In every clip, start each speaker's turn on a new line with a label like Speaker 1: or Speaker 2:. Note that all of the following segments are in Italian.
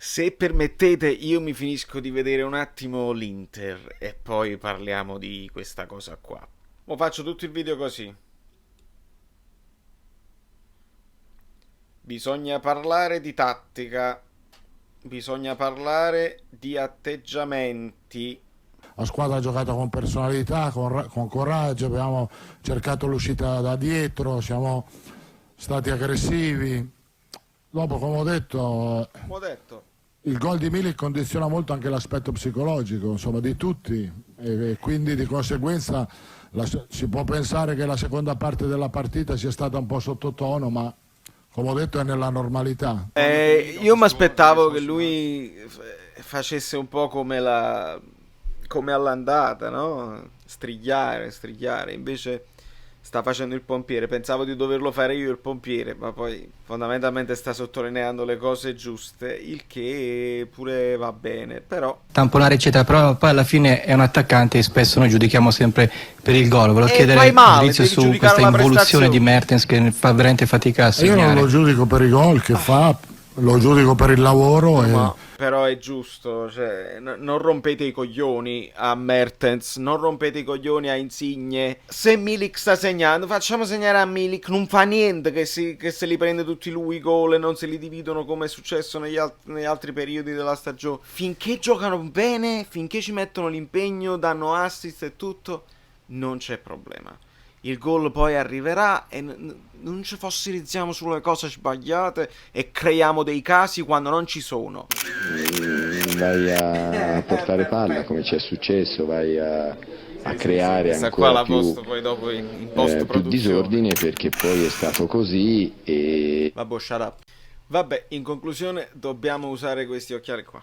Speaker 1: Se permettete, io mi finisco di vedere un attimo l'Inter e poi parliamo di questa cosa qua. Mo faccio tutto il video così. Bisogna parlare di tattica, bisogna parlare di atteggiamenti.
Speaker 2: La squadra ha giocato con personalità, con coraggio, abbiamo cercato l'uscita da dietro, siamo stati aggressivi. Dopo, come ho detto,
Speaker 1: Ho detto.
Speaker 2: il gol di Milik condiziona molto anche l'aspetto psicologico, insomma, di tutti, e quindi di conseguenza si può pensare che la seconda parte della partita sia stata un po' sottotono, ma come ho detto è nella normalità.
Speaker 1: Io mi aspettavo che lui facesse un po' come all'andata, no? Strigliare, strigliare. Invece sta facendo il pompiere. Pensavo di doverlo fare io il pompiere, ma poi fondamentalmente sta sottolineando le cose giuste, il che pure va bene. Però
Speaker 3: Tamponare eccetera, però poi alla fine è un attaccante e spesso noi giudichiamo sempre per il gol. Volevo
Speaker 1: e
Speaker 3: chiedere
Speaker 1: fai male,
Speaker 3: giudizio
Speaker 1: devi
Speaker 3: su
Speaker 1: giudicare
Speaker 3: questa
Speaker 1: la
Speaker 3: involuzione di
Speaker 1: prestazione.
Speaker 3: Mertens che fa veramente fatica a
Speaker 2: E io non lo
Speaker 3: segnare.
Speaker 2: giudico per i gol che fa, lo giudico per il lavoro e
Speaker 1: Ma però è giusto, cioè, non rompete i coglioni a Mertens, non rompete i coglioni a Insigne. Se Milik sta segnando, facciamo segnare a Milik, non fa niente che se li prende tutti lui i gol e non se li dividono come è successo negli altri periodi della stagione. Finché giocano bene, finché ci mettono l'impegno, danno assist e tutto, non c'è problema. Il gol poi arriverà e non ci fossilizziamo sulle cose sbagliate e creiamo dei casi quando non ci sono.
Speaker 4: Vai a portare palla come ci è successo, vai a creare
Speaker 1: Questa qua
Speaker 4: ancora
Speaker 1: la posto poi dopo in post
Speaker 4: più
Speaker 1: produzione.
Speaker 4: disordine, perché poi è stato così. E
Speaker 1: Vabbè, shut up. Vabbè, in conclusione dobbiamo usare questi occhiali qua,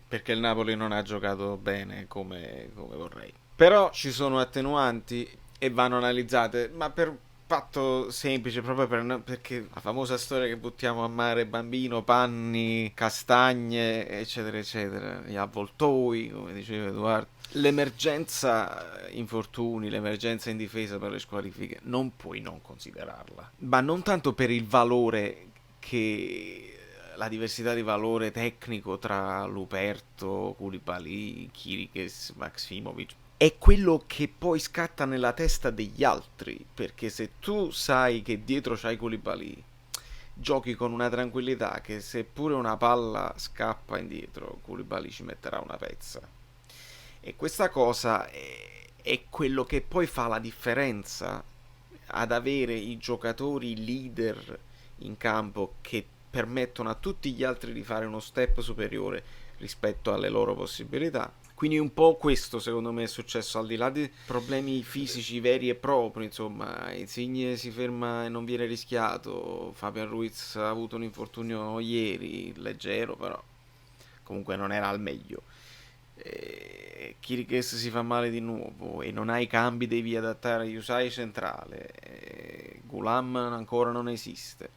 Speaker 1: perché il Napoli non ha giocato bene come vorrei. Però ci sono attenuanti e vanno analizzate, ma per fatto semplice, proprio perché la famosa storia che buttiamo a mare bambino, panni, castagne, eccetera, eccetera, gli avvoltoi, come diceva Edoardo. L'emergenza infortuni, l'emergenza in difesa per le squalifiche, non puoi non considerarla. Ma non tanto per il valore che la diversità di valore tecnico tra Luperto, Koulibaly, Kirikes, Maximovic è quello che poi scatta nella testa degli altri, perché se tu sai che dietro c'hai Koulibaly, giochi con una tranquillità che seppure una palla scappa indietro, Koulibaly ci metterà una pezza. E questa cosa è quello che poi fa la differenza ad avere i giocatori leader in campo che permettono a tutti gli altri di fare uno step superiore rispetto alle loro possibilità. Quindi un po' questo secondo me è successo, al di là di problemi fisici veri e propri, insomma, Insigne si ferma e non viene rischiato, Fabian Ruiz ha avuto un infortunio ieri, leggero però, comunque non era al meglio. Kirikes si fa male di nuovo e non hai cambi, devi adattare Yusai centrale, Gulam ancora non esiste.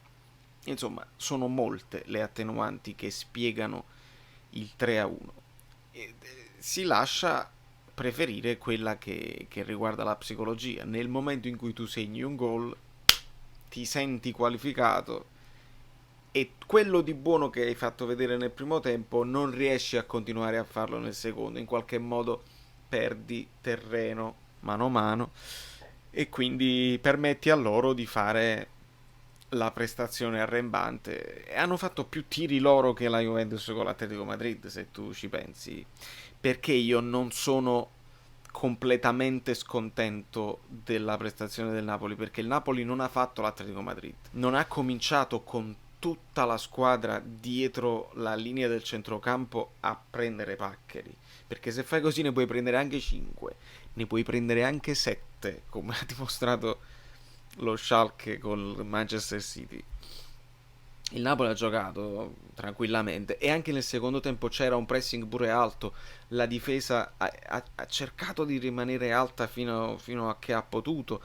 Speaker 1: Insomma, sono molte le attenuanti che spiegano il 3-1. Si lascia preferire quella che riguarda la psicologia. Nel momento in cui tu segni un gol, ti senti qualificato e quello di buono che hai fatto vedere nel primo tempo non riesci a continuare a farlo nel secondo. In qualche modo perdi terreno mano a mano e quindi permetti a loro di fare la prestazione arrembante. E hanno fatto più tiri loro che la Juventus con l'Atletico Madrid, se tu ci pensi, perché io non sono completamente scontento della prestazione del Napoli, perché il Napoli non ha fatto l'Atletico Madrid, non ha cominciato con tutta la squadra dietro la linea del centrocampo a prendere paccheri, perché se fai così ne puoi prendere anche 5, ne puoi prendere anche 7, come ha dimostrato lo Schalke con il Manchester City. Il Napoli ha giocato tranquillamente e anche nel secondo tempo c'era un pressing pure alto, la difesa ha cercato di rimanere alta fino a che ha potuto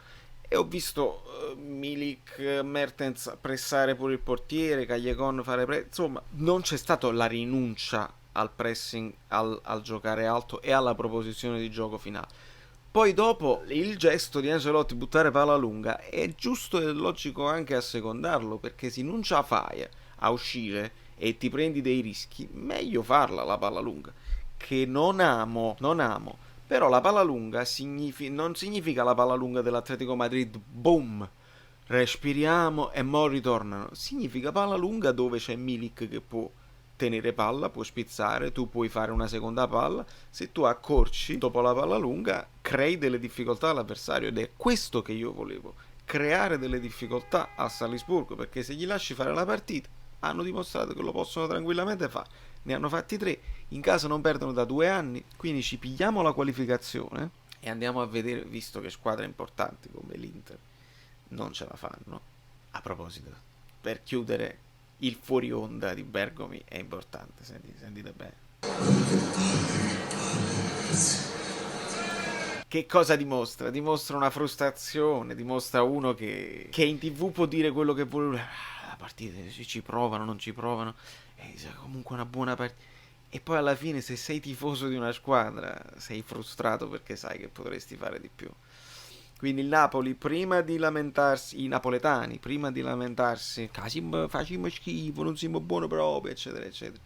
Speaker 1: e ho visto Milik, Mertens pressare pure il portiere, Callejon fare insomma non c'è stata la rinuncia al pressing, al giocare alto e alla proposizione di gioco finale. Poi dopo il gesto di Ancelotti buttare palla lunga è giusto e logico anche a secondarlo, perché se non ce la fai a uscire e ti prendi dei rischi, meglio farla la palla lunga, che non amo, però la palla lunga non significa la palla lunga dell'Atletico Madrid, boom, respiriamo e mo ritornano, significa palla lunga dove c'è Milik che può tenere palla, può spizzare, tu puoi fare una seconda palla, se tu accorci dopo la palla lunga crei delle difficoltà all'avversario, ed è questo che io volevo, creare delle difficoltà a Salisburgo, perché se gli lasci fare la partita hanno dimostrato che lo possono tranquillamente fare, ne hanno fatti 3, in casa non perdono da 2 anni, quindi ci pigliamo la qualificazione e andiamo a vedere, visto che squadre importanti come l'Inter non ce la fanno. A proposito, per chiudere, il fuori onda di Bergomi è importante, sentite bene. Che cosa dimostra? Dimostra una frustrazione, dimostra uno che in TV può dire quello che vuole. La partita, se ci provano, non ci provano, è comunque una buona partita. E poi alla fine, se sei tifoso di una squadra, sei frustrato perché sai che potresti fare di più. Quindi il Napoli, prima di lamentarsi, i napoletani, prima di lamentarsi, facciamo schifo, non siamo buoni proprio, eccetera, eccetera,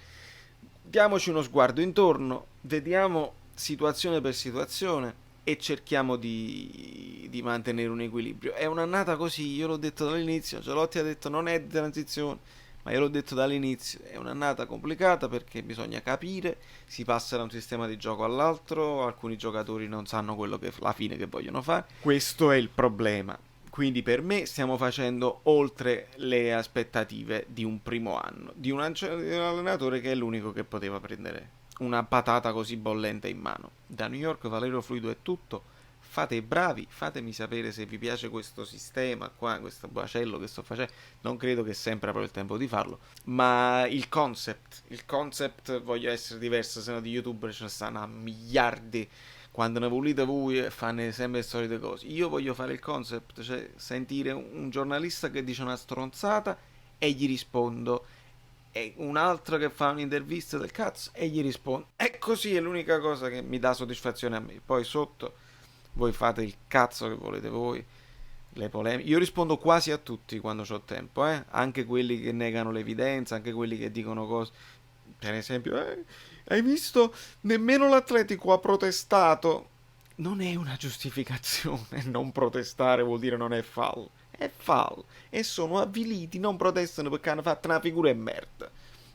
Speaker 1: diamoci uno sguardo intorno, vediamo situazione per situazione e cerchiamo di mantenere un equilibrio. È un'annata così, io l'ho detto dall'inizio, Ancelotti ha detto non è di transizione, ma io l'ho detto dall'inizio, è un'annata complicata perché bisogna capire, si passa da un sistema di gioco all'altro, alcuni giocatori non sanno la fine che vogliono fare, questo è il problema. Quindi per me stiamo facendo oltre le aspettative di un primo anno, di un allenatore che è l'unico che poteva prendere una patata così bollente in mano. Da New York, Valerio Fluido è tutto. Fate i bravi, fatemi sapere se vi piace questo sistema qua, questo bacello che sto facendo. Non credo che sempre avrò il tempo di farlo, ma il concept voglio essere diverso, se no di youtuber ce ne stanno a miliardi. Quando ne volete voi fanno sempre le solite cose. Io voglio fare il concept, cioè sentire un giornalista che dice una stronzata e gli rispondo, e un altro che fa un'intervista del cazzo e gli rispondo. E così è l'unica cosa che mi dà soddisfazione a me. Poi sotto voi fate il cazzo che volete voi, le polemiche. Io rispondo quasi a tutti quando ho tempo, anche quelli che negano l'evidenza, anche quelli che dicono cose. Per esempio, hai visto? Nemmeno l'Atletico ha protestato. Non è una giustificazione. Non protestare vuol dire non è fallo. È fallo. E sono avviliti, non protestano perché hanno fatto una figura e merda.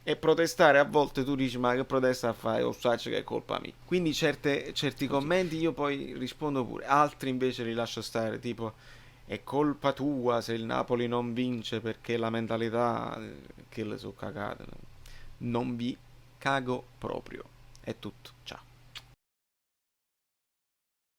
Speaker 1: E protestare a volte tu dici ma che protesta a fare? O sacci che è colpa mia. Quindi certi commenti io poi rispondo pure. Altri invece li lascio stare, tipo è colpa tua se il Napoli non vince perché la mentalità che le so cagate. Non vi cago proprio. È tutto. Ciao.